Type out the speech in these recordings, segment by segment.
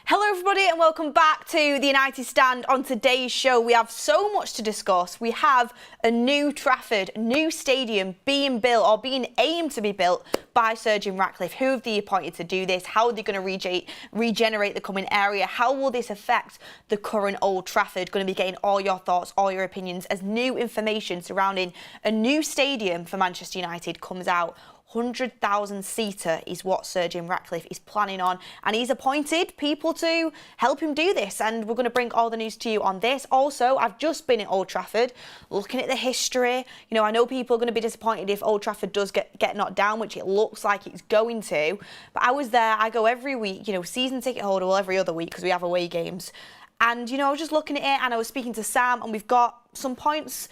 Hello everybody and welcome back to the United Stand. On today's show we have so much to discuss. We have a new Trafford, new stadium being built or being aimed to be built by Sir Jim Ratcliffe. Who have they appointed to do this? How are they going to regenerate the coming area? How will this affect the current Old Trafford? Going to be getting all your thoughts, all your opinions as new information surrounding a new stadium for Manchester United comes out. 100,000 seater is what Sir Jim Ratcliffe is planning on, and he's appointed people to help him do this, and we're going to bring all the news to you on this. Also, I've just been at Old Trafford looking at the history. You know, I know people are going to be disappointed if Old Trafford does get knocked down, which it looks like it's going to, but I was there. I go every week, you know, season ticket holder, well, every other week because we have away games, and you know, I was just looking at it and I was speaking to Sam, and we've got some points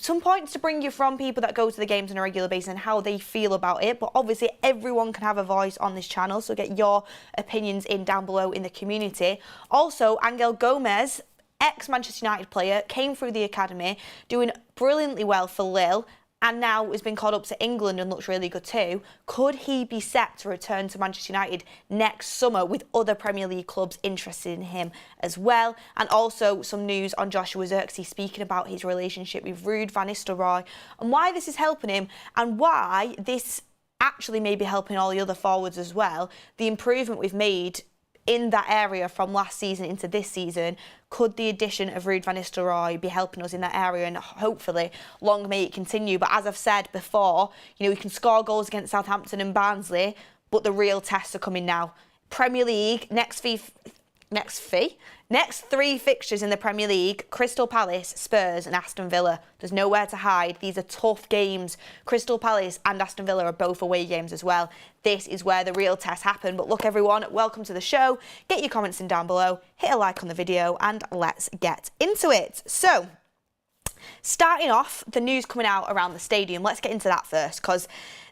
to bring you from people that go to the games on a regular basis and how they feel about it. But obviously everyone can have a voice on this channel, so get your opinions in down below in the community. Also, Angel Gomes, ex-Manchester United player, came through the academy, doing brilliantly well for Lille, and now has been called up to England and looks really good too. Could he be set to return to Manchester United next summer with other Premier League clubs interested in him as well? And also some news on Joshua Zirkzee speaking about his relationship with Ruud van Nistelrooy and why this is helping him and why this actually may be helping all the other forwards as well. The improvement we've made in that area from last season into this season, could the addition of Ruud van Nistelrooy be helping us in that area, and hopefully long may it continue. But as I've said before, you know, we can score goals against Southampton and Barnsley, but the real tests are coming now. Premier League, next three fixtures in the Premier League: Crystal Palace, Spurs and Aston Villa. There's nowhere to hide. These are tough games. Crystal Palace and Aston Villa are both away games as well. This is where the real tests happen. But look everyone, welcome to the show. Get your comments in down below, hit a like on the video and let's get into it. So, starting off, the news coming out around the stadium. Let's get into that first, because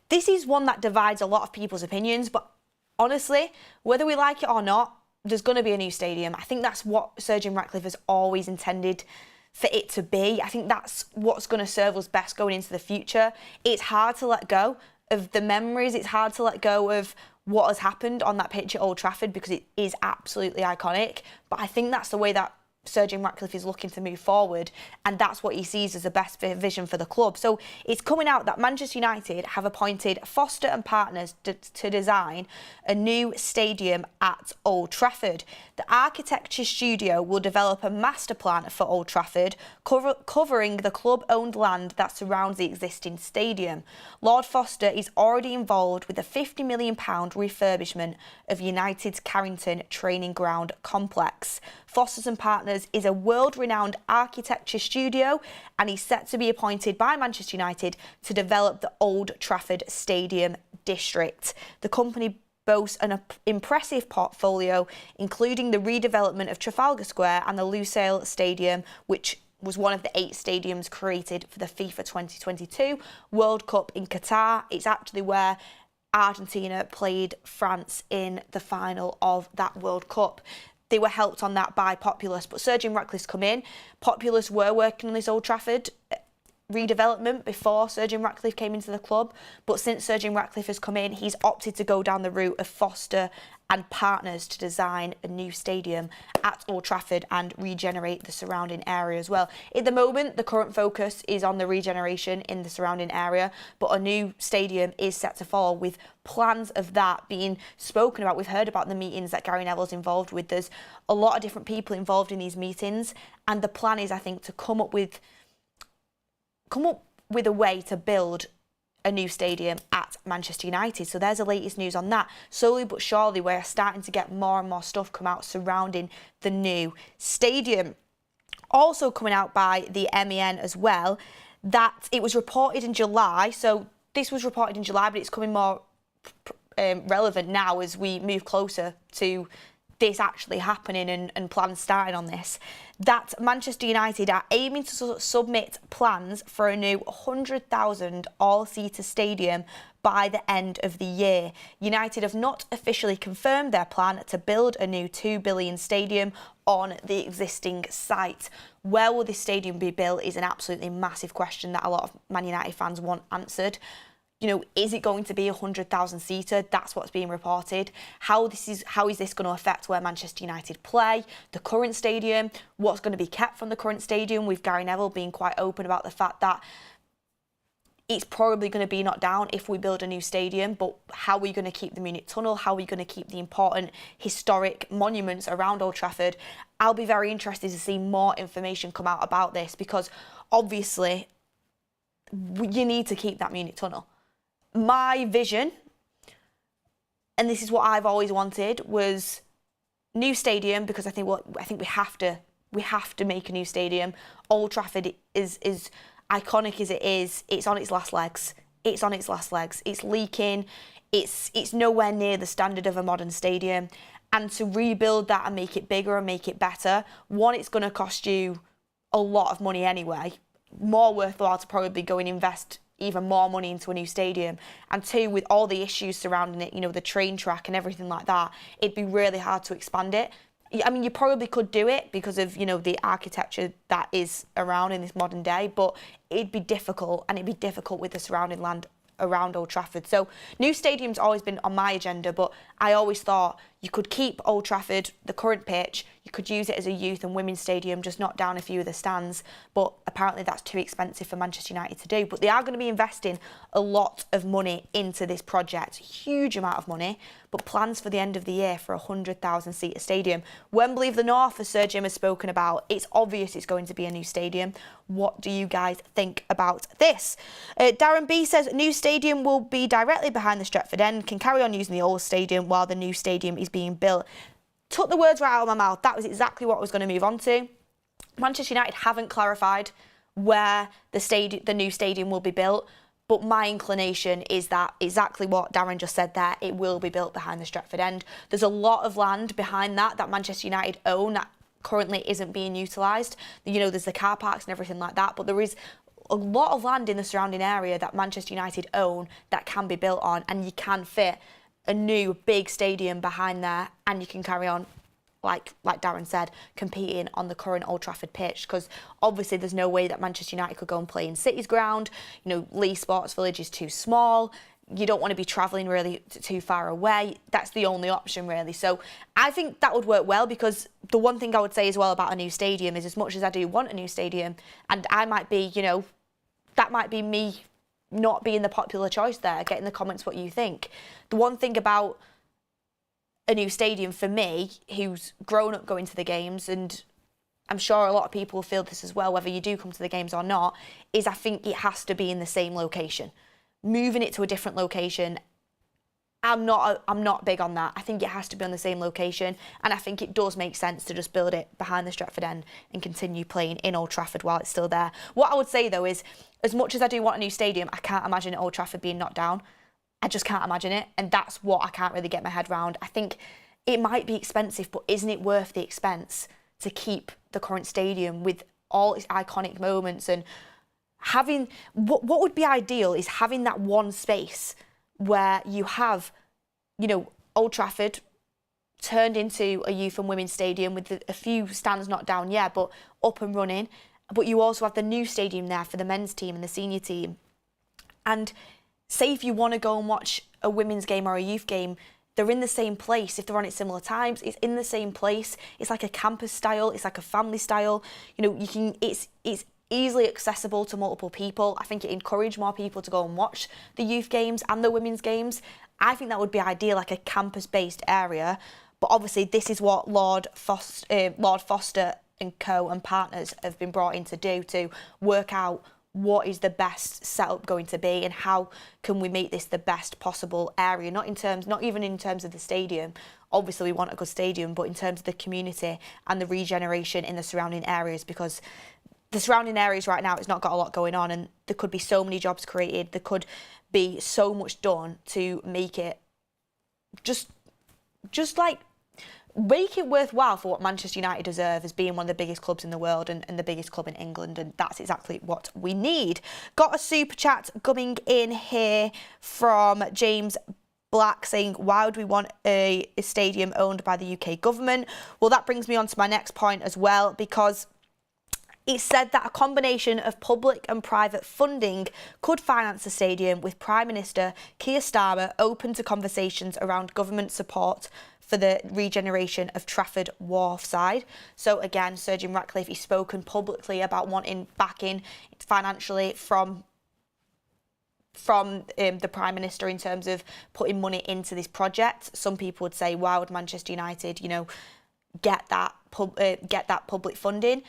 this is one that divides a lot of people's opinions. But honestly, whether we like it or not, there's going to be a new stadium. I think that's what Sir Jim Ratcliffe has always intended for it to be. I think that's what's going to serve us best going into the future. It's hard to let go of the memories. It's hard to let go of what has happened on that pitch at Old Trafford because it is absolutely iconic. But I think that's the way that Sir Jim Ratcliffe is looking to move forward, and that's what he sees as the best vision for the club. So it's coming out that Manchester United have appointed Foster and Partners to design a new stadium at Old Trafford. The architecture studio will develop a master plan for Old Trafford, covering the club-owned land that surrounds the existing stadium. Lord Foster is already involved with a £50 million refurbishment of United's Carrington training ground complex. Foster and Partners is a world-renowned architecture studio, and he's set to be appointed by Manchester United to develop the Old Trafford Stadium district. The company boasts an impressive portfolio, including the redevelopment of Trafalgar Square and the Lusail Stadium, which was one of the 8 stadiums created for the FIFA 2022 World Cup in Qatar. It's actually where Argentina played France in the final of that World Cup. They were helped on that by Populous, but Sir Jim Ratcliffe's come in. Populous were working on this Old Trafford redevelopment before Sir Jim Ratcliffe came into the club, but since Sir Jim Ratcliffe has come in, he's opted to go down the route of Foster and Partners to design a new stadium at Old Trafford and regenerate the surrounding area as well. At the moment, the current focus is on the regeneration in the surrounding area, but a new stadium is set to follow, with plans of that being spoken about. We've heard about the meetings that Gary Neville's involved with. There's a lot of different people involved in these meetings, and the plan is, I think, to come up with a way to build a new stadium at Manchester United. So there's the latest news on that. Slowly but surely we're starting to get more and more stuff come out surrounding the new stadium. Also coming out by the MEN as well, that it was reported in July. So this was reported in July, but it's coming more relevant now as we move closer to this actually happening and plans starting on this, that Manchester United are aiming to submit plans for a new 100,000 all-seater stadium by the end of the year. United have not officially confirmed their plan to build a new £2 billion stadium on the existing site. Where will this stadium be built is an absolutely massive question that a lot of Man United fans want answered. is it going to be 100,000 seater? That's what's being reported. How is this going to affect where Manchester United play, the current stadium, what's going to be kept from the current stadium, with Gary Neville being quite open about the fact that it's probably going to be knocked down if we build a new stadium, but how are we going to keep the Munich Tunnel? How are we going to keep the important historic monuments around Old Trafford? I'll be very interested to see more information come out about this, because obviously you need to keep that Munich Tunnel. My vision, and this is what I've always wanted, was new stadium, because I think we have to make a new stadium. Old Trafford is iconic as it is. It's on its last legs. It's leaking. It's nowhere near the standard of a modern stadium. And to rebuild that and make it bigger and make it better, one, it's going to cost you a lot of money anyway. More worthwhile to probably go and invest even more money into a new stadium. And two, with all the issues surrounding it, the train track and everything like that, it'd be really hard to expand it. I mean, you probably could do it because of, the architecture that is around in this modern day, but it'd be difficult, and it'd be difficult with the surrounding land around Old Trafford. So new stadium's always been on my agenda, but I always thought you could keep Old Trafford, the current pitch, you could use it as a youth and women's stadium, just knock down a few of the stands, but apparently that's too expensive for Manchester United to do. But they are going to be investing a lot of money into this project, huge amount of money, but plans for the end of the year for a 100,000 seater stadium. Wembley of the North, as Sir Jim has spoken about, it's obvious it's going to be a new stadium. What do you guys think about this? Darren B says, new stadium will be directly behind the Stretford End, can carry on using the old stadium while the new stadium is being built. Took the words right out of my mouth. That was exactly what I was going to move on to. Manchester United haven't clarified where the new stadium will be built, but my inclination is that exactly what Darren just said there, it will be built behind the Stretford End. There's a lot of land behind that Manchester United own that currently isn't being utilised. There's the car parks and everything like that, but there is a lot of land in the surrounding area that Manchester United own that can be built on, and you can fit a new big stadium behind there, and you can carry on, like Darren said, competing on the current Old Trafford pitch, because obviously there's no way that Manchester United could go and play in City's ground. Lee Sports Village is too small. You don't want to be travelling really too far away. That's the only option, really. So I think that would work well, because the one thing I would say as well about a new stadium is, as much as I do want a new stadium, and I might be, that might be me not being the popular choice there, get in the comments what you think. The one thing about a new stadium for me, who's grown up going to the games, and I'm sure a lot of people feel this as well, whether you do come to the games or not, is I think it has to be in the same location. Moving it to a different location, I'm not big on that. I think it has to be on the same location, and I think it does make sense to just build it behind the Stretford End and continue playing in Old Trafford while it's still there. What I would say though is, as much as I do want a new stadium, I can't imagine Old Trafford being knocked down. I just can't imagine it, and that's what I can't really get my head around. I think it might be expensive, but isn't it worth the expense to keep the current stadium with all its iconic moments? And having what would be ideal is having that one space where you have, Old Trafford turned into a youth and women's stadium with a few stands knocked down, but up and running. But you also have the new stadium there for the men's team and the senior team. And say if you want to go and watch a women's game or a youth game, they're in the same place. If they're on at similar times, it's in the same place. It's like a campus style. It's like a family style. It's easily accessible to multiple people. I think it encouraged more people to go and watch the youth games and the women's games. I think that would be ideal, like a campus-based area. But obviously, this is what Lord Foster and co and partners have been brought in to do, to work out what is the best setup going to be and how can we make this the best possible area, not even in terms of the stadium. Obviously, we want a good stadium, but in terms of the community and the regeneration in the surrounding areas, because the surrounding areas right now, it's not got a lot going on, and there could be so many jobs created. There could be so much done to make it just like make it worthwhile for what Manchester United deserve as being one of the biggest clubs in the world and the biggest club in England, and that's exactly what we need. Got a super chat coming in here from James Black saying, why would we want a stadium owned by the UK government? Well, that brings me on to my next point as well, because It said that a combination of public and private funding could finance the stadium, with Prime Minister Keir Starmer open to conversations around government support for the regeneration of Trafford Wharfside. So again, Sir Jim Ratcliffe, he's spoken publicly about wanting backing financially from the Prime Minister in terms of putting money into this project. Some people would say, why would Manchester United, get that public funding?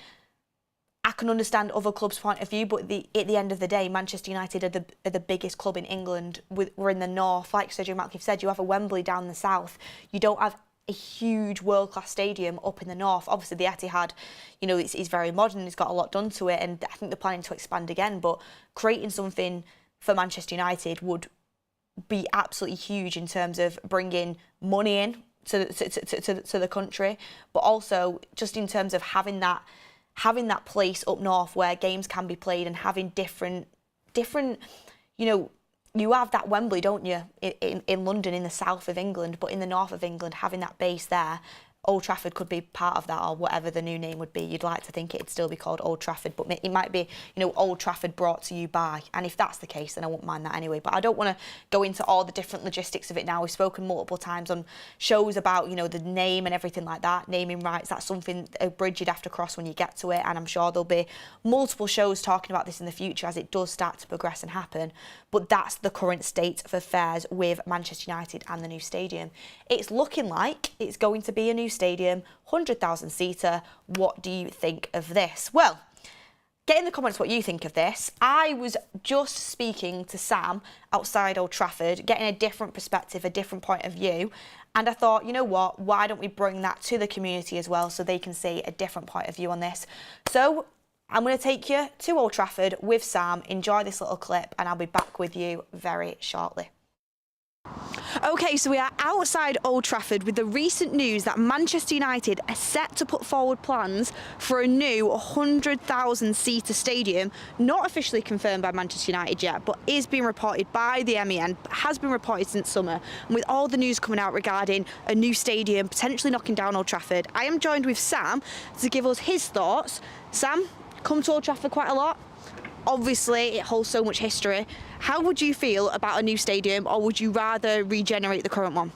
I can understand other clubs' point of view, but at the end of the day, Manchester United are the biggest club in England. We're in the north. Like Sir Jim Ratcliffe said, you have a Wembley down the south. You don't have a huge world-class stadium up in the north. Obviously, the Etihad, it's very modern. It's got a lot done to it, and I think they're planning to expand again. But creating something for Manchester United would be absolutely huge in terms of bringing money in to the country, but also just in terms of having that place up north where games can be played, and having different, you have that Wembley, don't you, in London, in the south of England, but in the north of England, having that base there, Old Trafford could be part of that, or whatever the new name would be. You'd like to think it'd still be called Old Trafford, but it might be, Old Trafford brought to you by. And if that's the case, then I wouldn't mind that anyway. But I don't want to go into all the different logistics of it now. We've spoken multiple times on shows about, the name and everything like that, naming rights. That's something, a bridge you'd have to cross when you get to it. And I'm sure there'll be multiple shows talking about this in the future as it does start to progress and happen. But that's the current state of affairs with Manchester United and the new stadium. It's looking like it's going to be a new stadium, 100,000 seater. What do you think of this? Well, get in the comments what you think of this. I was just speaking to Sam outside Old Trafford, getting a different perspective, a different point of view. And I thought, you know what, why don't we bring that to the community as well so they can see a different point of view on this. So I'm going to take you to Old Trafford with Sam. Enjoy this little clip and I'll be back with you very shortly. OK, so we are outside Old Trafford with the recent news that Manchester United are set to put forward plans for a new 100,000-seater stadium, not officially confirmed by Manchester United yet, but is being reported by the MEN, has been reported since summer. And with all the news coming out regarding a new stadium potentially knocking down Old Trafford, I am joined with Sam to give us his thoughts. Sam, come to Old Trafford quite a lot. Obviously, it holds so much history. How would you feel about a new stadium, or would you rather regenerate the current one?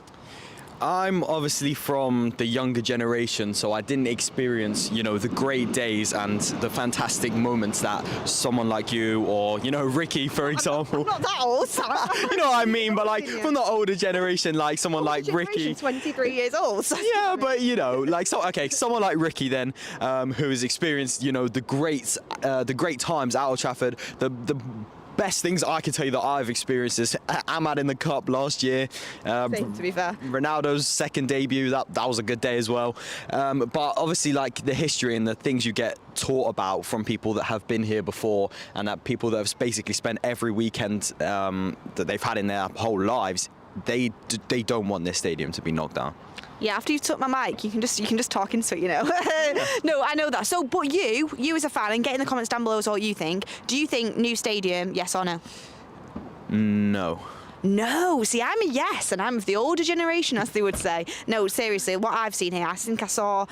I'm obviously from the younger generation, so I didn't experience, the great days and the fantastic moments that someone like you or, Ricky, for example. I'm not that old, Sam. You know what I mean? But from the older generation, like someone like Ricky. 23 years old. So yeah, but someone like Ricky then, who has experienced, the great times at Old Trafford, the best things I can tell you that I've experienced is Ahmad in the Cup last year. Same, to be fair. Ronaldo's second debut, that was a good day as well. But obviously, the history and the things you get taught about from people that have been here before, and that people that have basically spent every weekend that they've had in their whole lives, they don't want this stadium to be knocked down. Yeah, after you've took my mic, you can just talk into it, No, I know that. So, but you as a fan, and get in the comments down below as what you think. Do you think new stadium, yes or no? No. No, see, I'm a yes, and I'm of the older generation, as they would say. No, seriously, what I've seen here, I think I saw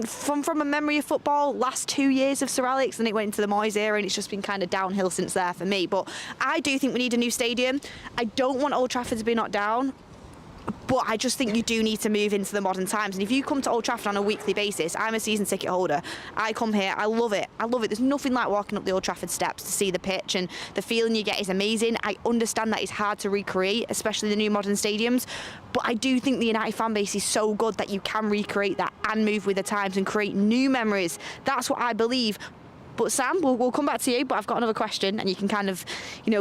from a memory of football, last 2 years of Sir Alex, and it went into the Moyes era, and it's just been kind of downhill since there for me. But I do think we need a new stadium. I don't want Old Trafford to be knocked down. But I just think you do need to move into the modern times. And if you come to Old Trafford on a weekly basis, I'm a season ticket holder. I come here, I love it. There's nothing like walking up the Old Trafford steps to see the pitch, and the feeling you get is amazing. I understand that it's hard to recreate, especially the new modern stadiums. But I do think the United fan base is so good that you can recreate that and move with the times and create new memories. That's what I believe. But Sam, we'll come back to you, but I've got another question, and you can kind of,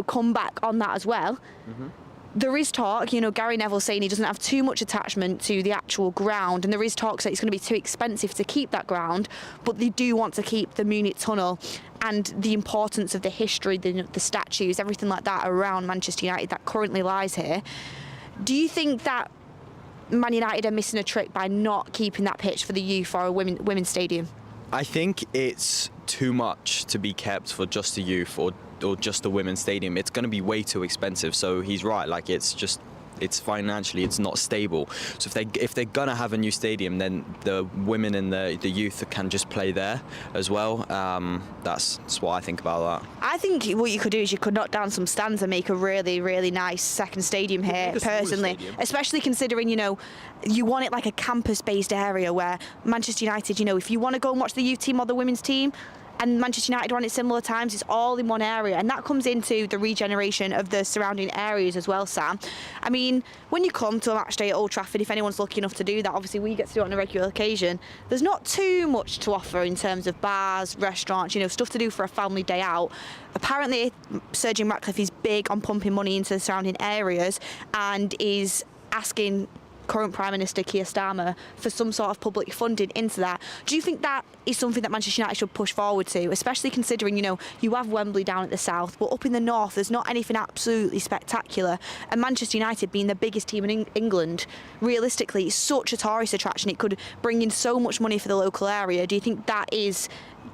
come back on that as well. Mm-hmm. There is talk, Gary Neville saying he doesn't have too much attachment to the actual ground, and there is talk that it's going to be too expensive to keep that ground, but they do want to keep the Munich Tunnel and the importance of the history, the statues, everything like that around Manchester United that currently lies here. Do you think that Man United are missing a trick by not keeping that pitch for the youth or a women's stadium? I think it's too much to be kept for just the youth or just the women's stadium. It's going to be way too expensive. So he's right. It's it's financially it's not stable. So if they're gonna have a new stadium, then the women and the youth can just play there as well. That's what I think about that. I think what you could do is you could knock down some stands and make a really, really nice second stadium here, personally. Especially considering, you want it like a campus-based area where Manchester United, if you want to go and watch the youth team or the women's team, and Manchester United run at similar times, it's all in one area, and that comes into the regeneration of the surrounding areas as well, Sam. I mean, when you come to a match day at Old Trafford, if anyone's lucky enough to do that, obviously we get to do it on a regular occasion, there's not too much to offer in terms of bars, restaurants, stuff to do for a family day out. Apparently, Sir Jim Ratcliffe is big on pumping money into the surrounding areas and is asking current Prime Minister Keir Starmer for some sort of public funding into that. Do you think that is something that Manchester United should push forward to, especially considering, you have Wembley down at the south, but up in the north there's not anything absolutely spectacular, and Manchester United being the biggest team in England, realistically it's such a tourist attraction, it could bring in so much money for the local area. Do you think that is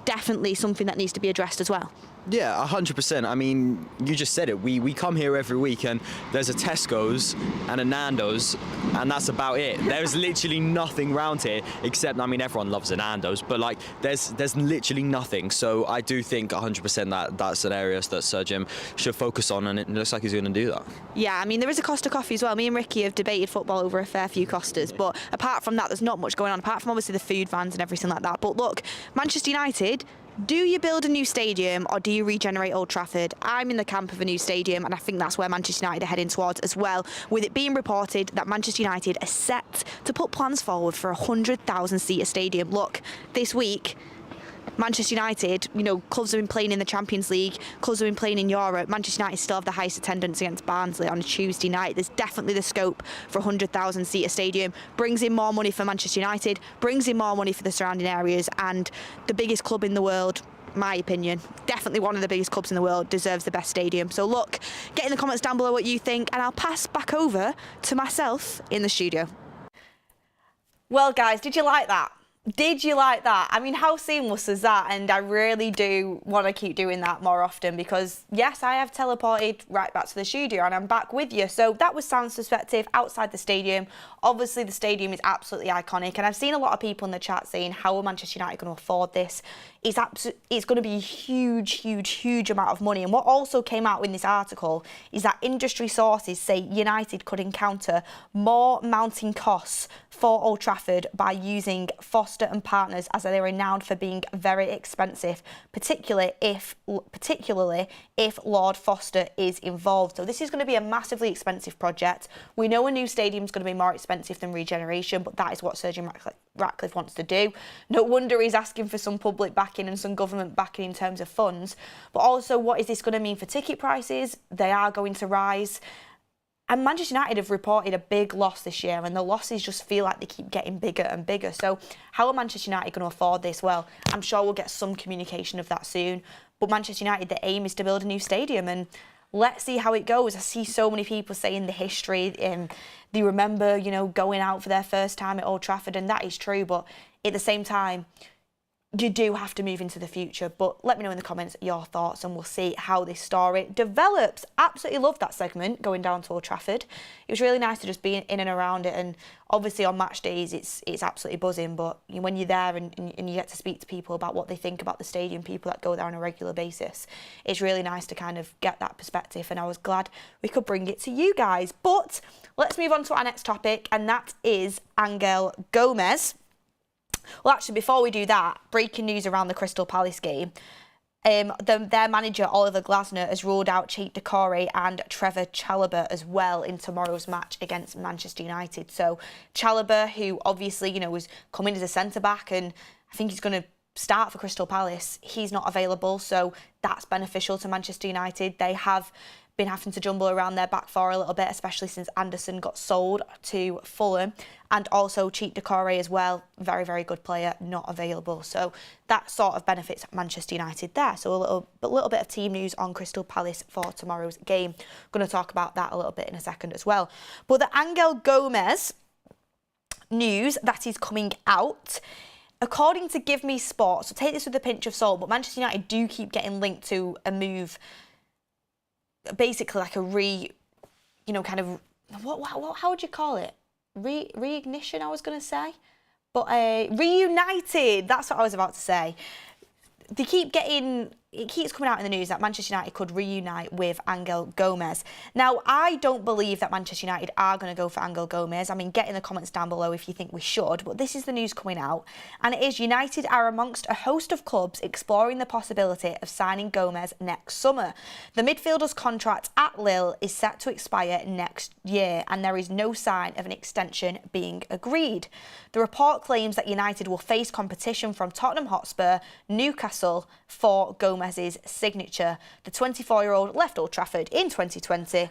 definitely something that needs to be addressed as well? Yeah, 100%. I mean, you just said it. We come here every week and there's a Tesco's and a Nando's and that's about it. There's literally nothing round here except, I mean, everyone loves a Nando's, but like there's literally nothing. So I do think 100% that that's an area that Sir Jim should focus on, and it looks like he's going to do that. Yeah, I mean, there is a Costa coffee as well. Me and Ricky have debated football over a fair few Costas, but apart from that, there's not much going on, apart from obviously the food vans and everything like that. But look, Manchester United, do you build a new stadium or do you regenerate Old Trafford? I'm in the camp of a new stadium, and I think that's where Manchester United are heading towards as well, with it being reported that Manchester United are set to put plans forward for a 100,000-seater stadium. Look, this week, Manchester United, clubs have been playing in the Champions League, clubs have been playing in Europe. Manchester United still have the highest attendance against Barnsley on a Tuesday night. There's definitely the scope for a 100,000-seater stadium. Brings in more money for Manchester United, brings in more money for the surrounding areas, and the biggest club in the world, my opinion, definitely one of the biggest clubs in the world, deserves the best stadium. So look, get in the comments down below what you think, and I'll pass back over to myself in the studio. Well, guys, did you like that? Did you like that? I mean, how seamless is that? And I really do want to keep doing that more often because, yes, I have teleported right back to the studio and I'm back with you. So that was Sam's perspective outside the stadium. Obviously, the stadium is absolutely iconic. And I've seen a lot of people in the chat saying, how are Manchester United going to afford this? It's going to be a huge, huge, huge amount of money. And what also came out in this article is that industry sources say United could encounter more mounting costs for Old Trafford by using Foster and Partners, as they are renowned for being very expensive, particularly if Lord Foster is involved. So this is going to be a massively expensive project. We know a new stadium is going to be more expensive than regeneration, but that is what Sir Jim Ratcliffe wants to do. No wonder he's asking for some public backing and some government backing in terms of funds. But also, what is this going to mean for ticket prices? They are going to rise. And Manchester United have reported a big loss this year, and the losses just feel like they keep getting bigger and bigger. So how are Manchester United going to afford this? Well, I'm sure we'll get some communication of that soon. But Manchester United, the aim is to build a new stadium, and let's see how it goes. I see so many people saying the history, and they remember, going out for their first time at Old Trafford, and that is true. But at the same time, you do have to move into the future. But let me know in the comments your thoughts and we'll see how this story develops. Absolutely loved that segment going down to Old Trafford. It was really nice to just be in and around it, and obviously on match days it's absolutely buzzing, but when you're there and you get to speak to people about what they think about the stadium, people that go there on a regular basis, it's really nice to kind of get that perspective, and I was glad we could bring it to you guys. But let's move on to our next topic, and that is Angel Gomes. Well, actually, before we do that, breaking news around the Crystal Palace game. Their manager, Oliver Glasner, has ruled out Cheikh Doucouré and Trevor Chalobah as well in tomorrow's match against Manchester United. So Chalobah, who obviously, was coming as a centre-back, and I think he's going to start for Crystal Palace, he's not available, so that's beneficial to Manchester United. They have been having to jumble around their back four a little bit, especially since Anderson got sold to Fulham, and also Cheikh Doucouré as well, very, very good player, not available. So that sort of benefits Manchester United there. So a little bit of team news on Crystal Palace for tomorrow's game. Going to talk about that a little bit in a second as well. But the Angel Gomes news that is coming out, according to Give Me Sports, so take this with a pinch of salt, but Manchester United do keep getting linked to a move, basically like a kind of how would you call it? Reignition, I was going to say. But reunited, that's what I was about to say. It keeps coming out in the news that Manchester United could reunite with Angel Gomes. Now, I don't believe that Manchester United are going to go for Angel Gomes. I mean, get in the comments down below if you think we should, but this is the news coming out. And it is United are amongst a host of clubs exploring the possibility of signing Gomes next summer. The midfielder's contract at Lille is set to expire next year, and there is no sign of an extension being agreed. The report claims that United will face competition from Tottenham Hotspur, Newcastle for Gomes' signature. The 24-year-old left Old Trafford in 2020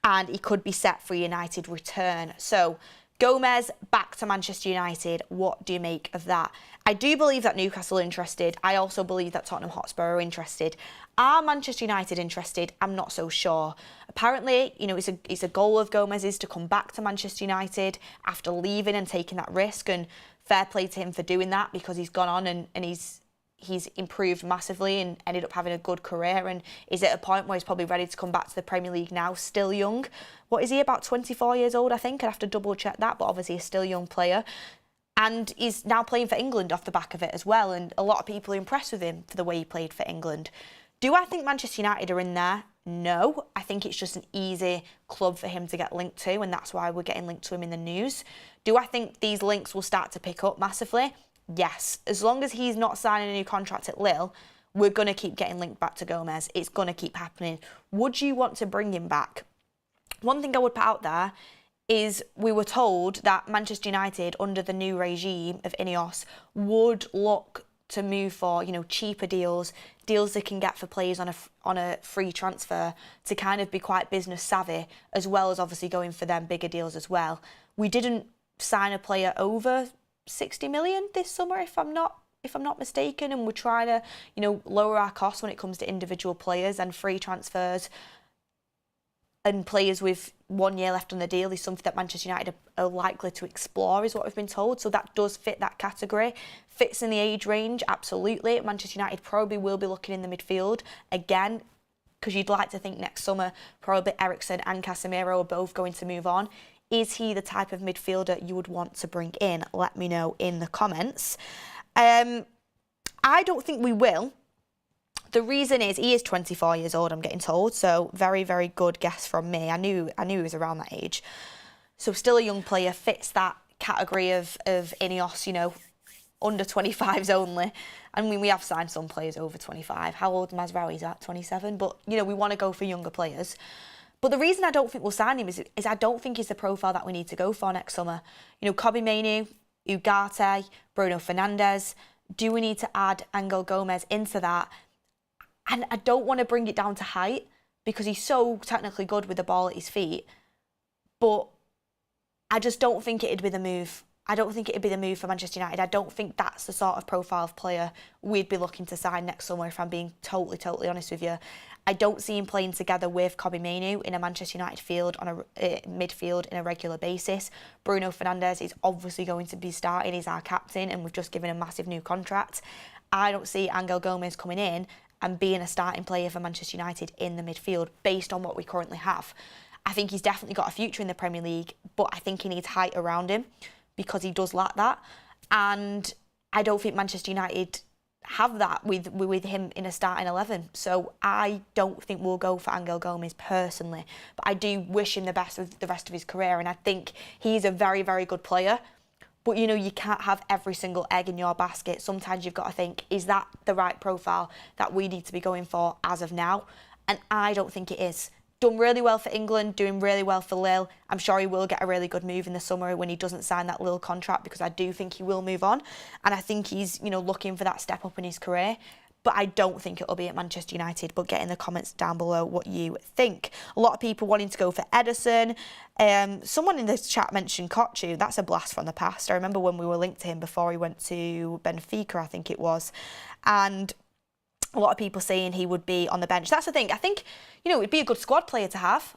and he could be set for a United return. So Gomes back to Manchester United. What do you make of that? I do believe that Newcastle are interested. I also believe that Tottenham Hotspur are interested. Are Manchester United interested? I'm not so sure. Apparently, it's a goal of Gomez's to come back to Manchester United after leaving and taking that risk, and fair play to him for doing that, because he's gone on and he's improved massively and ended up having a good career, and is at a point where he's probably ready to come back to the Premier League now, still young. What is he, about 24 years old, I think? I'd have to double check that, but obviously a still young player. And he's now playing for England off the back of it as well, and a lot of people are impressed with him for the way he played for England. Do I think Manchester United are in there? No. I think it's just an easy club for him to get linked to, and that's why we're getting linked to him in the news. Do I think these links will start to pick up massively? Yes. As long as he's not signing a new contract at Lille, we're going to keep getting linked back to Gomes. It's going to keep happening. Would you want to bring him back? One thing I would put out there is we were told that Manchester United, under the new regime of Ineos, would look to move for, cheaper deals they can get for players on a free transfer, to kind of be quite business savvy, as well as obviously going for them bigger deals as well. We didn't sign a player over 60 million this summer, if I'm not mistaken, and we're trying to, lower our costs when it comes to individual players, and free transfers and players with 1 year left on the deal is something that Manchester United are likely to explore, is what we've been told. So that does fit that category. Fits in the age range, absolutely. Manchester United probably will be looking in the midfield again, because you'd like to think next summer probably Eriksen and Casemiro are both going to move on. Is he the type of midfielder you would want to bring in? Let me know in the comments. I don't think we will. The reason is he is 24 years old, I'm getting told, so very, very good guess from me. I knew he was around that age. So still a young player, fits that category of Ineos, under 25s only. I mean, we have signed some players over 25. How old Mazraoui is at? 27? But, we want to go for younger players. But the reason I don't think we'll sign him is I don't think he's the profile that we need to go for next summer. Kobbie Mainoo, Ugarte, Bruno Fernandes. Do we need to add Angel Gomes into that? And I don't want to bring it down to height, because he's so technically good with the ball at his feet. But I just don't think it'd be the move. I don't think it'd be the move for Manchester United. I don't think that's the sort of profile of player we'd be looking to sign next summer, if I'm being totally honest with you. I don't see him playing together with Kobbie Mainoo in a Manchester United midfield in a regular basis. Bruno Fernandes is obviously going to be starting. He's our captain, and we've just given him a massive new contract. I don't see Angel Gomes coming in and being a starting player for Manchester United in the midfield based on what we currently have. I think he's definitely got a future in the Premier League, but I think he needs height around him, because he does lack that. And I don't think Manchester United have that with him in a starting 11. So I don't think we'll go for Angel Gomes personally. But I do wish him the best with the rest of his career. And I think he's a very, very good player. But, you can't have every single egg in your basket. Sometimes you've got to think, is that the right profile that we need to be going for as of now? And I don't think it is. Done really well for England, doing really well for Lille. I'm sure he will get a really good move in the summer when he doesn't sign that Lille contract, because I do think he will move on. And I think he's, looking for that step up in his career. But I don't think it'll be at Manchester United. But get in the comments down below what you think. A lot of people wanting to go for Ederson. Someone in this chat mentioned Kochu. That's a blast from the past. I remember when we were linked to him before he went to Benfica, I think it was. And a lot of people saying he would be on the bench. That's the thing. I think, it'd be a good squad player to have,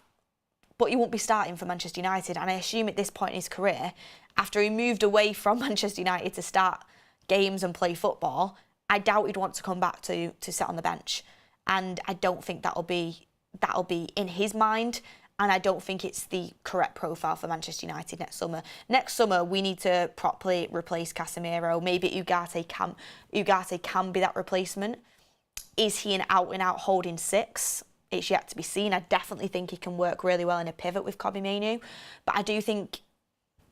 but he won't be starting for Manchester United. And I assume at this point in his career, after he moved away from Manchester United to start games and play football, I doubt he'd want to come back to sit on the bench. And I don't think that'll be in his mind. and I don't think it's the correct profile for Manchester United next summer. Next summer, we need to properly replace Casemiro. Maybe Ugarte can be that replacement. Is he an out-and-out holding six? It's yet to be seen. I definitely think he can work really well in a pivot with Kobbie Mainoo. But I do think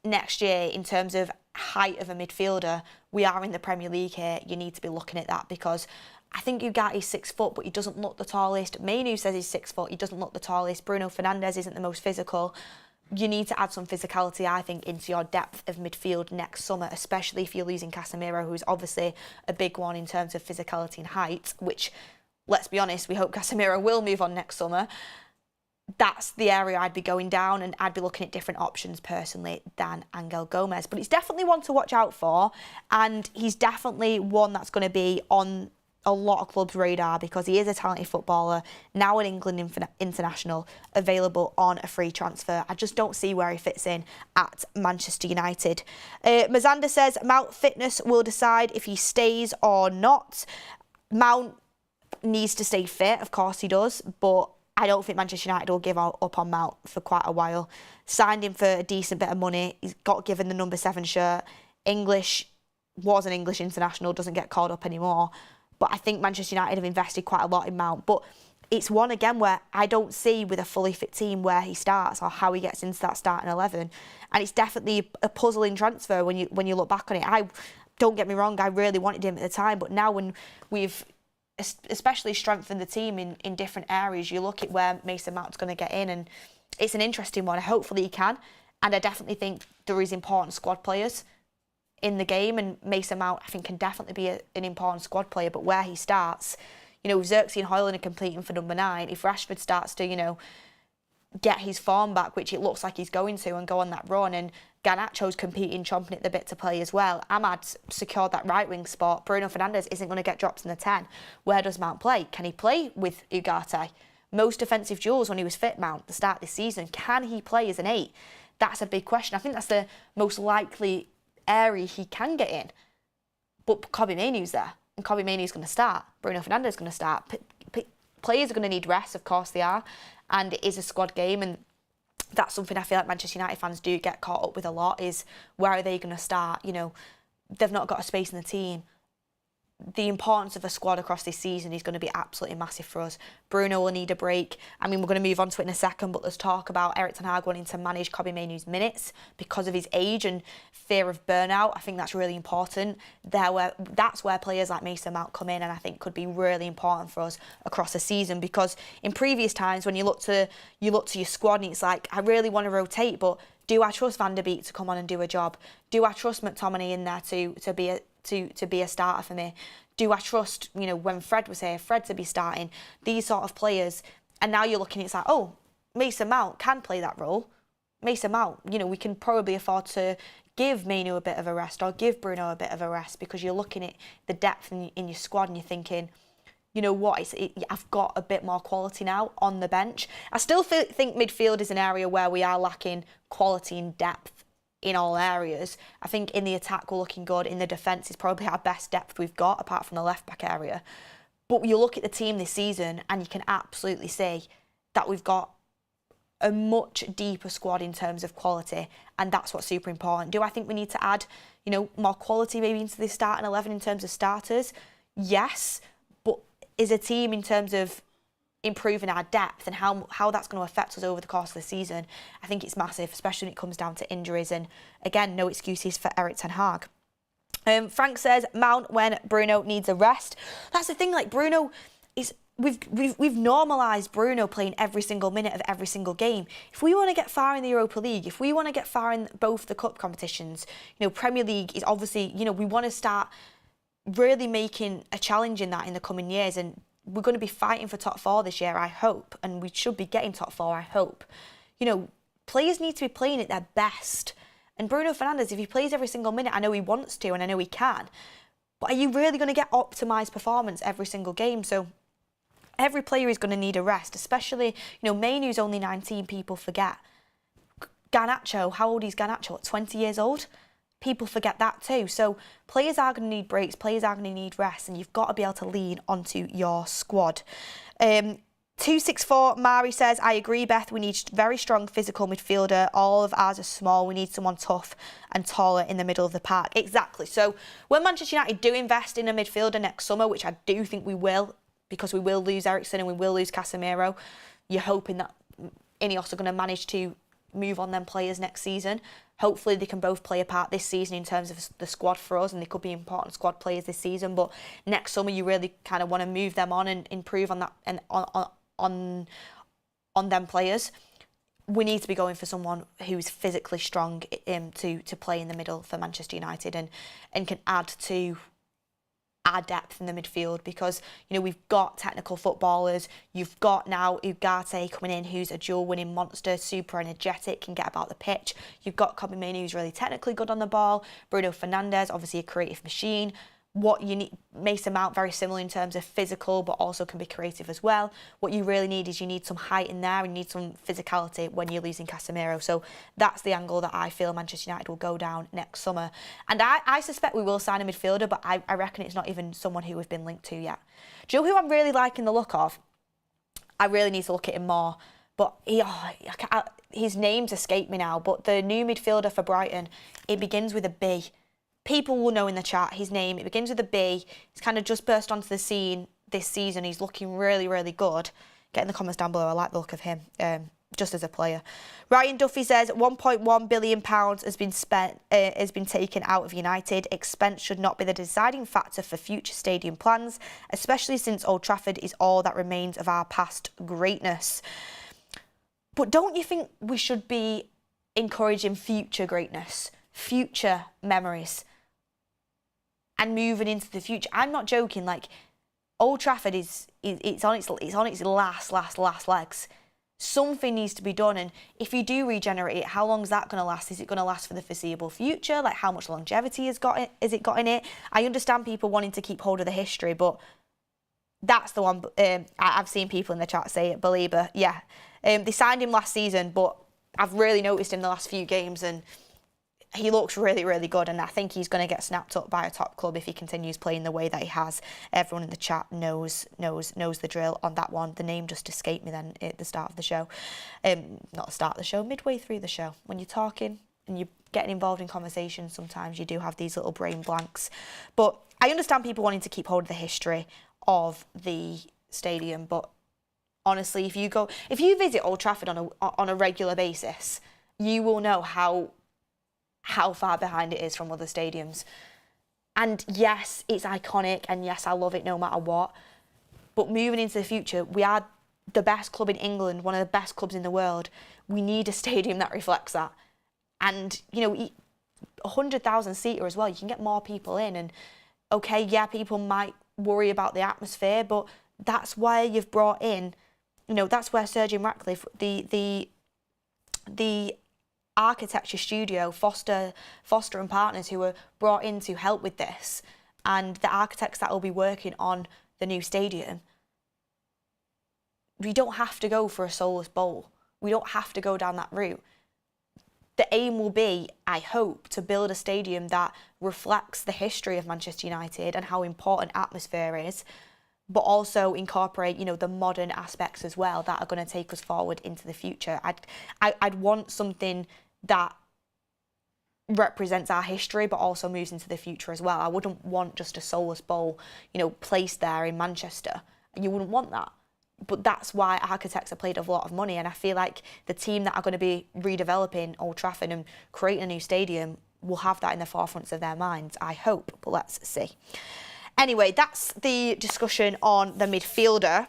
next year, in terms of height of a midfielder, we are in the Premier League here. You need to be looking at that, because I think Ugarte's 6 foot, but he doesn't look the tallest. Mainoo says he's 6 foot. He doesn't look the tallest. Bruno Fernandes isn't the most physical. You need to add some physicality, I think, into your depth of midfield next summer, especially if you're losing Casemiro, who's obviously a big one in terms of physicality and height, which, let's be honest, we hope Casemiro will move on next summer. That's the area I'd be going down, and I'd be looking at different options personally than Angel Gomes. But he's definitely one to watch out for, and he's definitely one that's going to be on a lot of clubs' radar, because he is a talented footballer, now an England international, available on a free transfer. I just don't see where he fits in at Manchester United. Mazanda says Mount fitness will decide if he stays or not. Mount needs to stay fit, of course he does, but I don't think Manchester United will give up on Mount for quite a while. Signed him for a decent bit of money. He's got given the number 7 shirt. Was an English international, doesn't get called up anymore. But I think Manchester United have invested quite a lot in Mount. But it's one, again, where I don't see with a fully fit team where he starts or how he gets into that starting 11. And it's definitely a puzzling transfer when you look back on it. Don't get me wrong, I really wanted him at the time. But now when we've especially strengthened the team in different areas, you look at where Mason Mount's going to get in, and it's an interesting one. Hopefully he can. And I definitely think there is important squad players in the game, and Mason Mount, I think, can definitely be an important squad player. But where he starts, with Xerxes and Højlund are competing for number 9. If Rashford starts to, get his form back, which it looks like he's going to, and go on that run, and Garnacho's competing, chomping at the bit to play as well. Ahmad's secured that right wing spot. Bruno Fernandes isn't going to get dropped in the 10. Where does Mount play? Can he play with Ugarte? Most defensive duels when he was fit, Mount, the start of this season. Can he play as an 8? That's a big question. I think that's the most likely area he can get in. But Kobbie Mainoo's there, and Kobbie Mainoo's going to start. Bruno Fernandes is going to start. Players are going to need rest, of course they are, and it is a squad game, and that's something I feel like Manchester United fans do get caught up with a lot, is where are they going to start? They've not got a space in the team. The importance of a squad across this season is going to be absolutely massive for us. Bruno will need a break. I mean, we're going to move on to it in a second, but there's talk about Erik ten Hag wanting to manage Kobbie Mainoo's minutes because of his age and fear of burnout. I think that's really important. That's where players like Mason Mount come in, and I think could be really important for us across the season, because in previous times when you look to your squad and it's like, I really want to rotate, but do I trust Van der Beek to come on and do a job? Do I trust McTominay in there to be a starter for me? Do I trust, when Fred was here, Fred to be starting? These sort of players. And now you're looking, it's like, oh, Mason Mount can play that role. Mason Mount, we can probably afford to give Mainoo a bit of a rest, or give Bruno a bit of a rest, because you're looking at the depth in your squad and you're thinking, you know what, I've got a bit more quality now on the bench. I still think midfield is an area where we are lacking quality and depth in all areas. I think in the attack we're looking good. In the defence is probably our best depth we've got, apart from the left-back area. But you look at the team this season and you can absolutely see that we've got a much deeper squad in terms of quality, and that's what's super important. Do I think we need to add, more quality maybe into the starting 11 in terms of starters? Yes, but is a team in terms of improving our depth and how that's going to affect us over the course of the season, I think it's massive, especially when it comes down to injuries. And again, no excuses for Erik ten Hag. Frank says Mount when Bruno needs a rest. That's the thing. Like, Bruno is. We've normalised Bruno playing every single minute of every single game. If we want to get far in the Europa League, if we want to get far in both the cup competitions, Premier League is obviously, we want to start really making a challenge in that in the coming years. And we're going to be fighting for top 4 this year, I hope. And we should be getting top 4, I hope. Players need to be playing at their best. And Bruno Fernandes, if he plays every single minute, I know he wants to and I know he can. But are you really going to get optimised performance every single game? So every player is going to need a rest, especially, Mainoo's only 19, people forget. Garnacho, how old is Garnacho? 20 years old? People forget that too. So players are going to need breaks, players are going to need rest, and you've got to be able to lean onto your squad. 264 Mari says, I agree, Beth. We need very strong physical midfielder. All of ours are small. We need someone tough and taller in the middle of the park. Exactly. So when Manchester United do invest in a midfielder next summer, which I do think we will, because we will lose Eriksen and we will lose Casemiro, you're hoping that Ineos are going to manage to move on them players next season. Hopefully they can both play a part this season in terms of the squad for us, and they could be important squad players this season. But next summer you really kind of want to move them on and improve on that and on them players. We need to be going for someone who's physically strong to play in the middle for Manchester United and can add to our depth in the midfield, because we've got technical footballers. You've got now Ugarte coming in, who's a dual winning monster, super energetic, can get about the pitch. You've got Kobbie Mainoo, who's really technically good on the ball. Bruno Fernandes, obviously a creative machine. What you need, Mason Mount, very similar in terms of physical, but also can be creative as well. What you really need is you need some height in there, and you need some physicality when you're losing Casemiro. So that's the angle that I feel Manchester United will go down next summer. And I suspect we will sign a midfielder, but I reckon it's not even someone who we've been linked to yet. Do you know who I'm really liking the look of? I really need to look at him more. But his name's escaped me now. But the new midfielder for Brighton, it begins with a B. People will know in the chat his name. It begins with a B. He's kind of just burst onto the scene this season. He's looking really, really good. Get in the comments down below. I like the look of him, just as a player. Ryan Duffy says £1.1 billion has been taken out of United. Expense should not be the deciding factor for future stadium plans, especially since Old Trafford is all that remains of our past greatness. But don't you think we should be encouraging future greatness, future memories, and moving into the future? I'm not joking. Like, Old Trafford is on its last legs. Something needs to be done, and if you do regenerate it, how long is that going to last? Is it going to last for the foreseeable future? Like, how much longevity has it got in it? I understand people wanting to keep hold of the history, but that's the one. I've seen people in the chat say it. Belieber, yeah. They signed him last season, but I've really noticed him the last few games, and he looks really, really good, and I think he's going to get snapped up by a top club if he continues playing the way that he has. Everyone in the chat knows the drill on that one. The name just escaped me then at the start of the show. Not the start of the show, midway through the show. When you're talking and you're getting involved in conversations, sometimes you do have these little brain blanks. But I understand people wanting to keep hold of the history of the stadium, but honestly, if you visit Old Trafford on a regular basis, you will know how far behind it is from other stadiums. And yes, it's iconic, and yes, I love it no matter what. But moving into the future, we are the best club in England, one of the best clubs in the world. We need a stadium that reflects that. And 100,000 seater as well. You can get more people in, and okay, yeah, people might worry about the atmosphere, but that's why you've brought in, that's where Sir Jim Ratcliffe, the architecture studio, Foster and Partners, who were brought in to help with this, and the architects that will be working on the new stadium. We don't have to go for a soulless bowl. We don't have to go down that route. The aim will be, I hope, to build a stadium that reflects the history of Manchester United and how important atmosphere is, but also incorporate, the modern aspects as well that are going to take us forward into the future. I'd want something that represents our history, but also moves into the future as well. I wouldn't want just a soulless bowl, placed there in Manchester. You wouldn't want that. But that's why architects have paid a lot of money, and I feel like the team that are going to be redeveloping Old Trafford and creating a new stadium will have that in the forefronts of their minds, I hope, but let's see. Anyway, that's the discussion on the midfielder.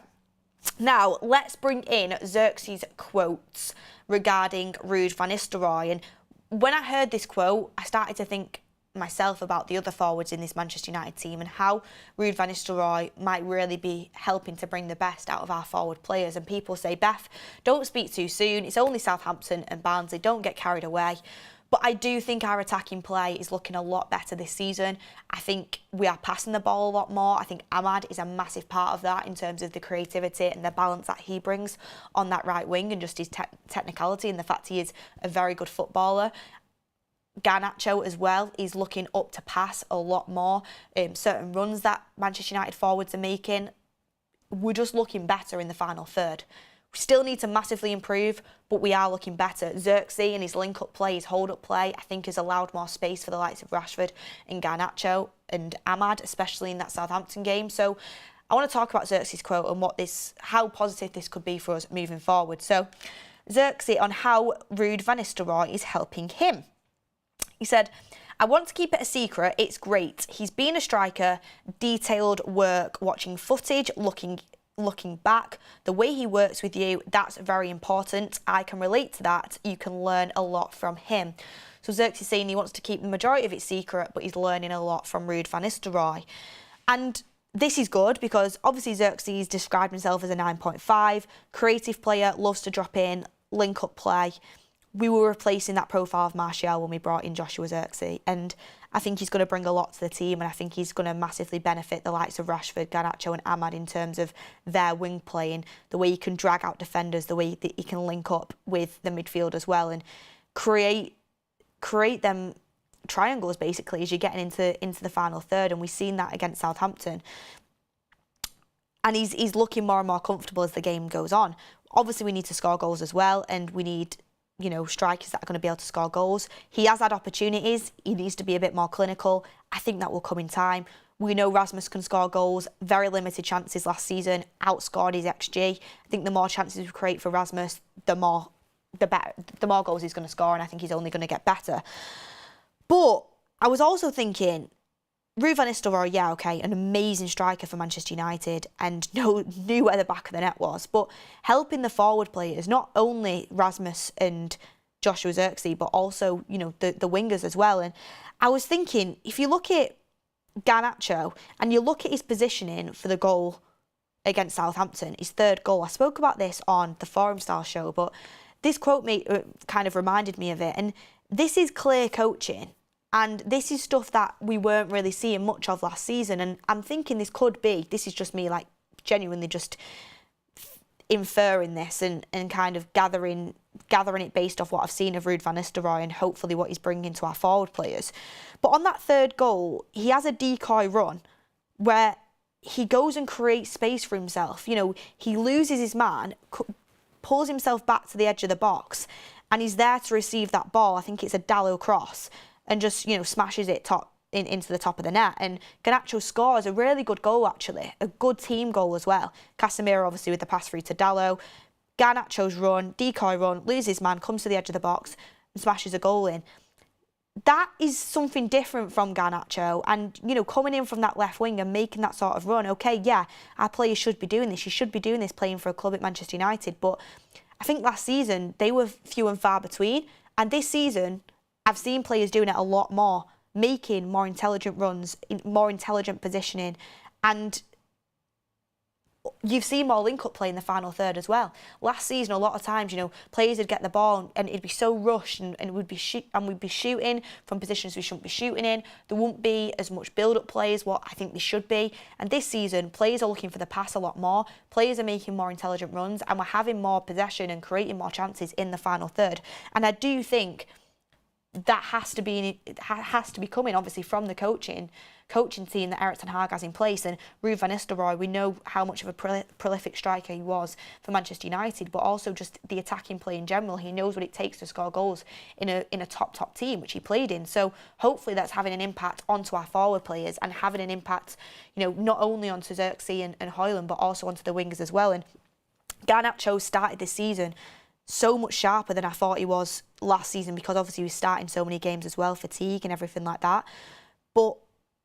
Now, let's bring in Xerxes' quotes regarding Ruud van Nistelrooy. And when I heard this quote, I started to think myself about the other forwards in this Manchester United team and how Ruud van Nistelrooy might really be helping to bring the best out of our forward players. And people say, Beth, don't speak too soon. It's only Southampton and Barnsley. Don't get carried away. But I do think our attacking play is looking a lot better this season. I think we are passing the ball a lot more. I think Ahmad is a massive part of that in terms of the creativity and the balance that he brings on that right wing, and just his technicality and the fact he is a very good footballer. Garnacho as well is looking up to pass a lot more. Certain runs that Manchester United forwards are making, we're just looking better in the final third. We still need to massively improve, but we are looking better. Xerxes and his link-up play, his hold-up play, I think has allowed more space for the likes of Rashford and Garnacho and Ahmad, especially in that Southampton game. So I want to talk about Xerxes' quote and how positive this could be for us moving forward. So Xerxes on how Ruud van Nistelrooy is helping him. He said, "I want to keep it a secret. It's great. He's been a striker, detailed work, watching footage, looking back, the way he works with you, that's very important. I can relate to that. You can learn a lot from him." So Xerxes is saying he wants to keep the majority of it secret, but he's learning a lot from Ruud van Nistelrooy. And this is good because obviously Xerxes described himself as a 9.5, creative player, loves to drop in, link up play. We were replacing that profile of Martial when we brought in Joshua Xerxes, and I think he's going to bring a lot to the team, and I think he's going to massively benefit the likes of Rashford, Garnacho and Ahmad in terms of their wing playing, the way he can drag out defenders, the way that he can link up with the midfield as well and create them triangles basically as you're getting into the final third, and we've seen that against Southampton. And he's looking more and more comfortable as the game goes on. Obviously we need to score goals as well, and we need strikers that are going to be able to score goals. He has had opportunities. He needs to be a bit more clinical. I think that will come in time. We know Rasmus can score goals. Very limited chances last season. Outscored his XG. I think the more chances we create for Rasmus, the more goals he's going to score, and I think he's only going to get better. But I was also thinking, Ruud van Nistelrooy, yeah, okay, an amazing striker for Manchester United and knew where the back of the net was, but helping the forward players, not only Rasmus and Joshua Xerxes, but also, the wingers as well. And I was thinking, if you look at Garnacho and you look at his positioning for the goal against Southampton, his third goal, I spoke about this on the Forum Style show, but this quote kind of reminded me of it. And this is clear coaching. And this is stuff that we weren't really seeing much of last season. And I'm thinking this is just me genuinely just inferring this and kind of gathering it based off what I've seen of Ruud van Nistelrooy and hopefully what he's bringing to our forward players. But on that third goal, he has a decoy run where he goes and creates space for himself. He loses his man, pulls himself back to the edge of the box, and he's there to receive that ball. I think it's a Dalot cross. And just, smashes it into the top of the net. And Garnacho scores a really good goal, actually. A good team goal as well. Casemiro, obviously, with the pass through to Dalot. Garnacho's run, decoy run, loses man, comes to the edge of the box and smashes a goal in. That is something different from Garnacho. And, coming in from that left wing and making that sort of run. OK, yeah, our players should be doing this. You should be doing this playing for a club at Manchester United. But I think last season, they were few and far between. And this season, I've seen players doing it a lot more, making more intelligent runs, more intelligent positioning, and you've seen more link-up play in the final third as well. Last season, a lot of times, players would get the ball and it'd be so rushed, and we'd be shooting from positions we shouldn't be shooting in. There wouldn't be as much build-up play as what I think there should be. And this season, players are looking for the pass a lot more. Players are making more intelligent runs, and we're having more possession and creating more chances in the final third. And I do think that has to be coming obviously from the coaching team that Erik ten Hag has in place. And Ruud van Nistelrooy, we know how much of a prolific striker he was for Manchester United, but also just the attacking play in general. He knows what it takes to score goals in a top team, which he played in. So hopefully that's having an impact onto our forward players and having an impact, not only onto Xerxes and Højlund, but also onto the wingers as well. And Garnacho started this season so much sharper than I thought he was last season, because obviously he was starting so many games as well, fatigue and everything like that. But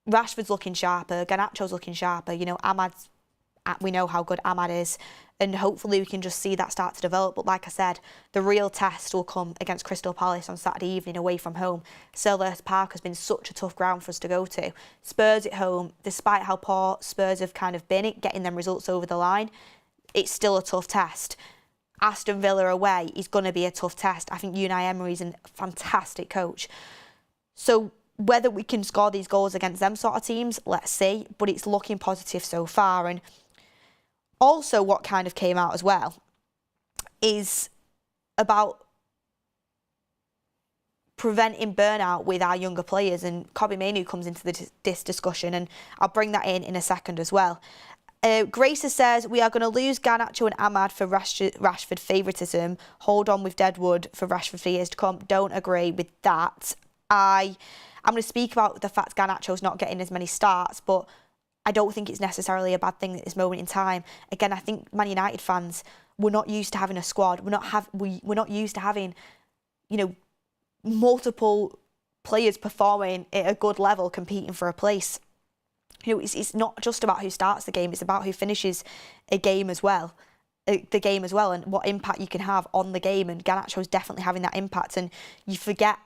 Rashford's looking sharper, Garnacho's looking sharper, Ahmad's, we know how good Ahmad is, and hopefully we can just see that start to develop. But like I said, the real test will come against Crystal Palace on Saturday evening away from home. Selhurst Park has been such a tough ground for us to go to. Spurs at home, despite how poor Spurs have kind of been at getting them results over the line, it's still a tough test. Aston Villa away is going to be a tough test. I think Unai Emery's a fantastic coach. So whether we can score these goals against them sort of teams, let's see. But it's looking positive so far. And also what kind of came out as well is about preventing burnout with our younger players. And Kobbie Mainoo comes into this discussion, and I'll bring that in a second as well. Gracer says, we are going to lose Garnacho and Ahmad for Rashford favouritism. Hold on with Deadwood for Rashford for years to come. Don't agree with that. I'm going to speak about the fact Garnacho's not getting as many starts, but I don't think it's necessarily a bad thing at this moment in time. Again, I think Man United fans, we're not used to having a squad. We're not used to having, multiple players performing at a good level, competing for a place. It's not just about who starts the game, it's about who finishes the game as well, and what impact you can have on the game. And Garnacho's definitely having that impact. And you forget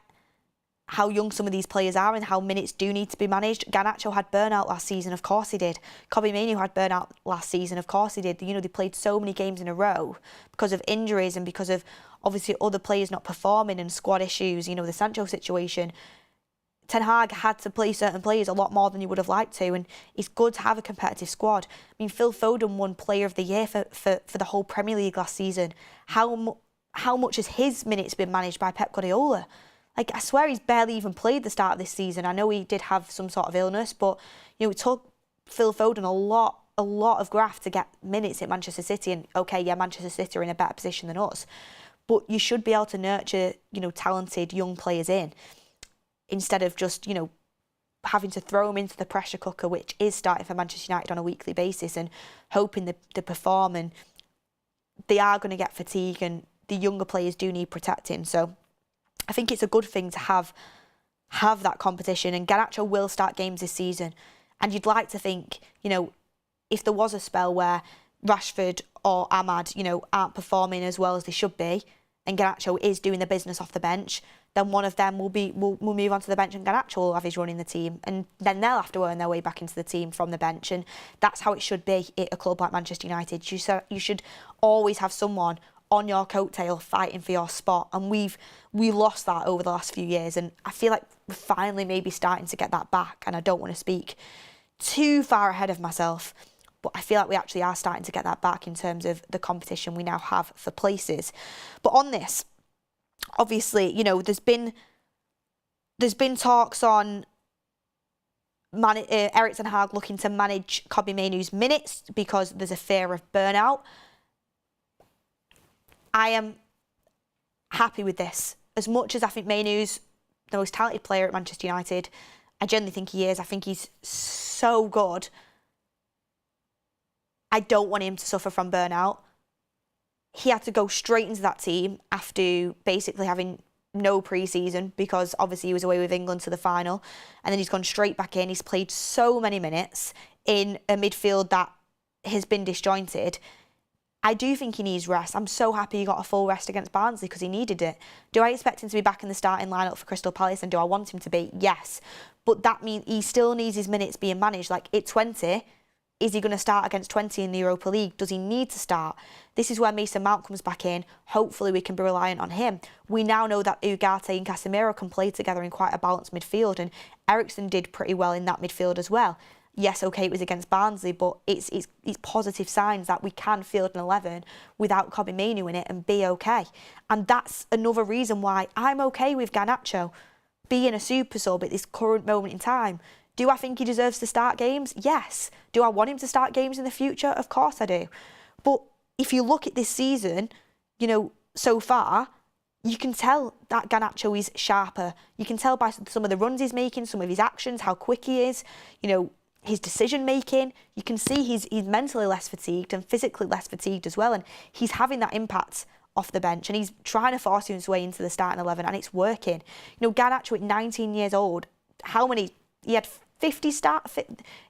how young some of these players are and how minutes do need to be managed. Garnacho had burnout last season, of course he did. Kobbie Mainoo had burnout last season, of course he did. They played so many games in a row because of injuries and because of obviously other players not performing and squad issues, the Sancho situation. Ten Hag had to play certain players a lot more than you would have liked to, and it's good to have a competitive squad. I mean, Phil Foden won Player of the Year for the whole Premier League last season. How much has his minutes been managed by Pep Guardiola? I swear he's barely even played the start of this season. I know he did have some sort of illness, but it took Phil Foden a lot of graft to get minutes at Manchester City. And okay, yeah, Manchester City are in a better position than us, but you should be able to nurture talented young players instead of just, having to throw them into the pressure cooker, which is starting for Manchester United on a weekly basis, and hoping they perform. And they are going to get fatigue, and the younger players do need protecting. So I think it's a good thing to have that competition. And Garnacho will start games this season. And you'd like to think, if there was a spell where Rashford or Ahmad, aren't performing as well as they should be, and Garnacho is doing the business off the bench, then one of them will move on to the bench, and Garnacho will have his run in the team, and then they'll have to earn their way back into the team from the bench. And that's how it should be at a club like Manchester United. You should always have someone on your coattail fighting for your spot, and we lost that over the last few years, and I feel like we're finally maybe starting to get that back. And I don't want to speak too far ahead of myself, but I feel like we actually are starting to get that back in terms of the competition we now have for places. But on this, obviously, there's been talks on Erik ten Hag looking to manage Kobbie Mainoo's minutes because there's a fear of burnout. I am happy with this. As much as I think Mainoo's the most talented player at Manchester United, I genuinely think he is. I think he's so good. I don't want him to suffer from burnout. He had to go straight into that team after basically having no pre-season, because obviously he was away with England to the final, and then he's gone straight back in. He's played so many minutes in a midfield that has been disjointed. I do think he needs rest. I'm so happy he got a full rest against Barnsley because he needed it. Do I expect him to be back in the starting lineup for Crystal Palace, and do I want him to be? Yes. But that means he still needs his minutes being managed. Like at 20, is he going to start against 20 in the Europa League? Does he need to start? This is where Mason Mount comes back in. Hopefully we can be reliant on him. We now know that Ugarte and Casemiro can play together in quite a balanced midfield, and Eriksen did pretty well in that midfield as well. Yes, okay, it was against Barnsley, but it's positive signs that we can field an 11 without Kobbie Mainoo in it and be okay. And that's another reason why I'm okay with Garnacho being a super sub at this current moment in time. Do I think he deserves to start games? Yes. Do I want him to start games in the future? Of course I do. But if you look at this season, so far, you can tell that Garnacho is sharper. You can tell by some of the runs he's making, some of his actions, how quick he is, his decision making. You can see he's mentally less fatigued and physically less fatigued as well, and he's having that impact off the bench, and he's trying to force his way into the starting 11, and it's working. Garnacho at 19 years old, he had 50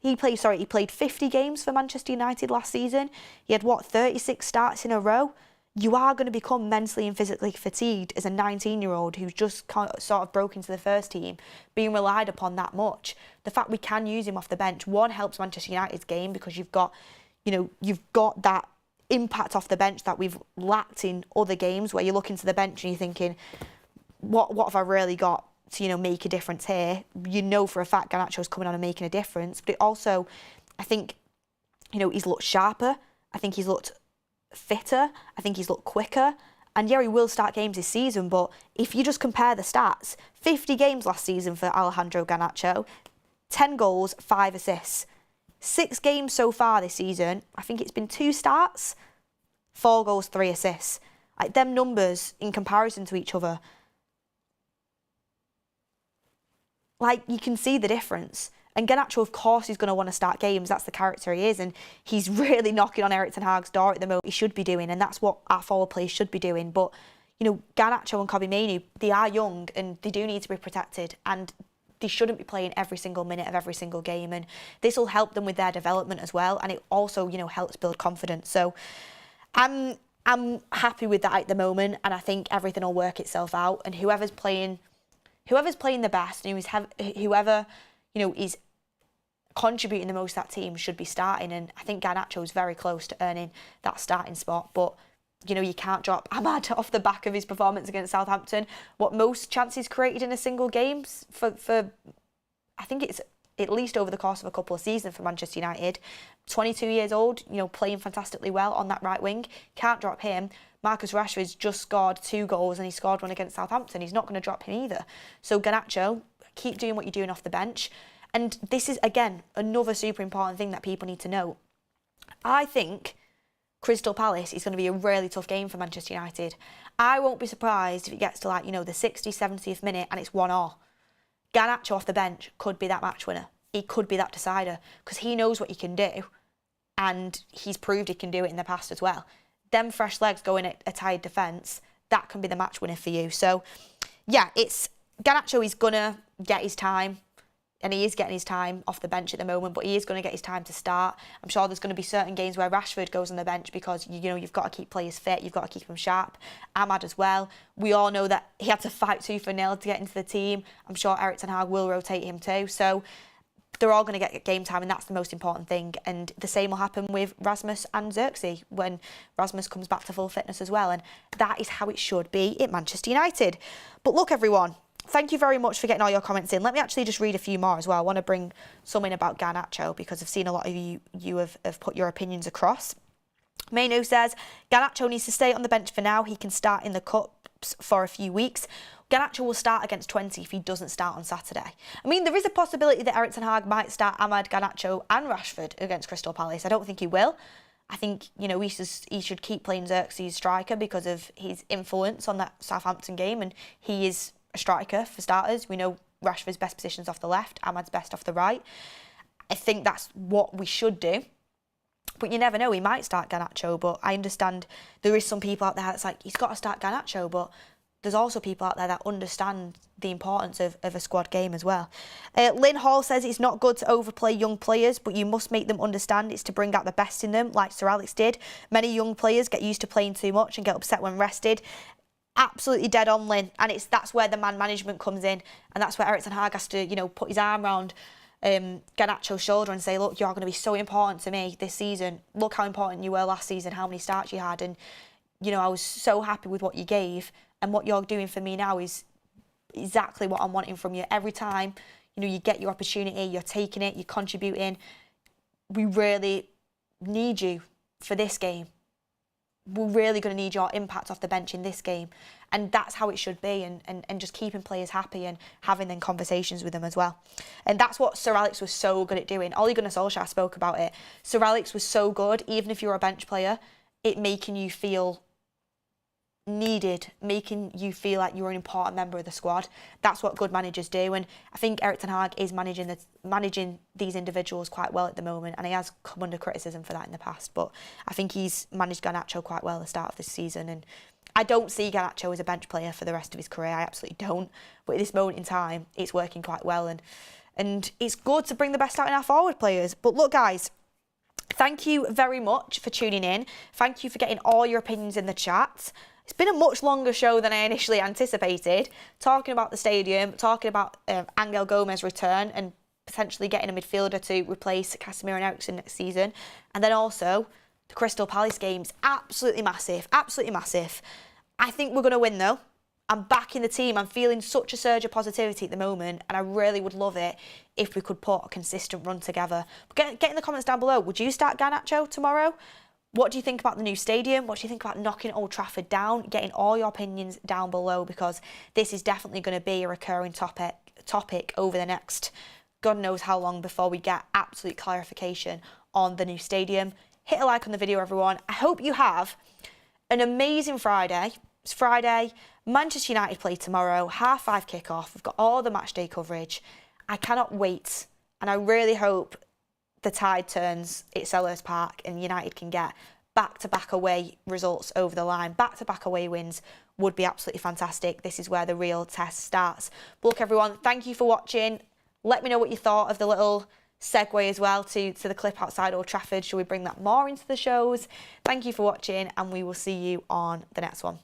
he played 50 games for Manchester United last season. He had 36 starts in a row. You are going to become mentally and physically fatigued as a 19-year-old who's just sort of broke into the first team, being relied upon that much. The fact we can use him off the bench, one, helps Manchester United's game because you've got that impact off the bench that we've lacked in other games, where you look into the bench and you're thinking, what have I really got to make a difference here? For a fact Garnacho's coming on and making a difference, but it also, I think, he's looked sharper. I think he's looked fitter. I think he's looked quicker. And yeah, he will start games this season, but if you just compare the stats, 50 games last season for Alejandro Garnacho, 10 goals, 5 assists. 6 games so far this season, I think it's been 2 starts, 4 goals, 3 assists. Like, them numbers in comparison to each other, like, you can see the difference. And Garnacho, of course, is going to want to start games. That's the character he is. And he's really knocking on Erik ten Hag's door at the moment. He should be doing, and that's what our forward players should be doing. But, you know, Garnacho and Kobbie Mainoo, they are young and they do need to be protected. And they shouldn't be playing every single minute of every single game. And this will help them with their development as well. And it also, you know, helps build confidence. So I'm happy with that at the moment. And I think everything will work itself out. And whoever's playing the best, and whoever, you know, is contributing the most to that team should be starting. And I think Garnacho is very close to earning that starting spot. But, you know, you can't drop Ahmad off the back of his performance against Southampton. What most chances created in a single game for I think it's at least over the course of a couple of seasons for Manchester United. 22 years old, you know, playing fantastically well on that right wing. Can't drop him. Marcus Rashford's just scored 2 goals and he scored one against Southampton. He's not going to drop him either. So Garnacho, keep doing what you're doing off the bench. And this is, again, another super important thing that people need to know. I think Crystal Palace is going to be a really tough game for Manchester United. I won't be surprised if it gets to, like, you know, the 60th, 70th minute and it's 1-1. Garnacho off the bench could be that match winner. He could be that decider because he knows what he can do and he's proved he can do it in the past as well. Them fresh legs going at a tired defence, that can be the match winner for you. So, yeah, it's Garnacho is going to get his time. And he is getting his time off the bench at the moment, but he is going to get his time to start. I'm sure there's going to be certain games where Rashford goes on the bench because, you know, you've got to keep players fit, you've got to keep them sharp. Ahmad as well. We all know that he had to fight tooth and nail to get into the team. I'm sure Erik ten Hag will rotate him too. So they're all going to get game time, and that's the most important thing. And the same will happen with Rasmus and Xerxes when Rasmus comes back to full fitness as well. And that is how it should be at Manchester United. But look, everyone, thank you very much for getting all your comments in. Let me actually just read a few more as well. I want to bring some in about Garnacho because I've seen a lot of you have put your opinions across. Mainoo says, Garnacho needs to stay on the bench for now. He can start in the Cups for a few weeks. Garnacho will start against 20 if he doesn't start on Saturday. I mean, there is a possibility that Erik ten Hag might start Ahmad, Garnacho and Rashford against Crystal Palace. I don't think he will. I think, you know, he should keep playing Xerxes striker because of his influence on that Southampton game, and he is a striker for starters. We know Rashford's best position's off the left, Ahmad's best off the right. I think that's what we should do. But you never know, he might start Garnacho, but I understand there is some people out there that's like, he's got to start Garnacho, but there's also people out there that understand the importance of a squad game as well. Lynn Hall says it's not good to overplay young players, but you must make them understand it's to bring out the best in them, like Sir Alex did. Many young players get used to playing too much and get upset when rested. Absolutely dead on, Lynn, and that's where the man management comes in, and that's where Erik ten Hag has to, you know, put his arm around Garnacho's shoulder and say, look, you're going to be so important to me this season. Look how important you were last season, how many starts you had, and, you know, I was so happy with what you gave, and what you're doing for me now is exactly what I'm wanting from you. Every time, you know, you get your opportunity, you're taking it, you're contributing. We really need you for this game. We're really going to need your impact off the bench in this game. And that's how it should be, and just keeping players happy and having then conversations with them as well. And that's what Sir Alex was so good at doing. Ole Gunnar Solskjaer spoke about it. Sir Alex was so good, even if you're a bench player, it making you feel needed, making you feel like you're an important member of the squad. That's what good managers do, and I think Erik ten Hag is managing these individuals quite well at the moment, and he has come under criticism for that in the past, but I think he's managed Garnacho quite well at the start of this season, and I don't see Garnacho as a bench player for the rest of his career. I absolutely don't, but at this moment in time it's working quite well, and it's good to bring the best out in our forward players. But look, guys, thank you very much for tuning in. Thank you for getting all your opinions in the chat. It's been a much longer show than I initially anticipated, talking about the stadium, talking about Angel Gomes' return and potentially getting a midfielder to replace Casemiro and Eriksen next season. And then also the Crystal Palace games, absolutely massive, absolutely massive. I think we're going to win though. I'm backing the team. I'm feeling such a surge of positivity at the moment, and I really would love it if we could put a consistent run together. But get in the comments down below, would you start Garnacho tomorrow? What do you think about the new stadium? What do you think about knocking Old Trafford down? Getting all your opinions down below, because this is definitely going to be a recurring topic over the next God knows how long before we get absolute clarification on the new stadium. Hit a like on the video, everyone. I hope you have an amazing Friday. It's Friday. Manchester United play tomorrow, 5:30 kickoff. We've got all the match day coverage. I cannot wait, and I really hope the tide turns at Selhurst Park and United can get back-to-back away results over the line. Back-to-back away wins would be absolutely fantastic. This is where the real test starts. But look, everyone, thank you for watching. Let me know what you thought of the little segue as well to the clip outside Old Trafford. Shall we bring that more into the shows? Thank you for watching, and we will see you on the next one.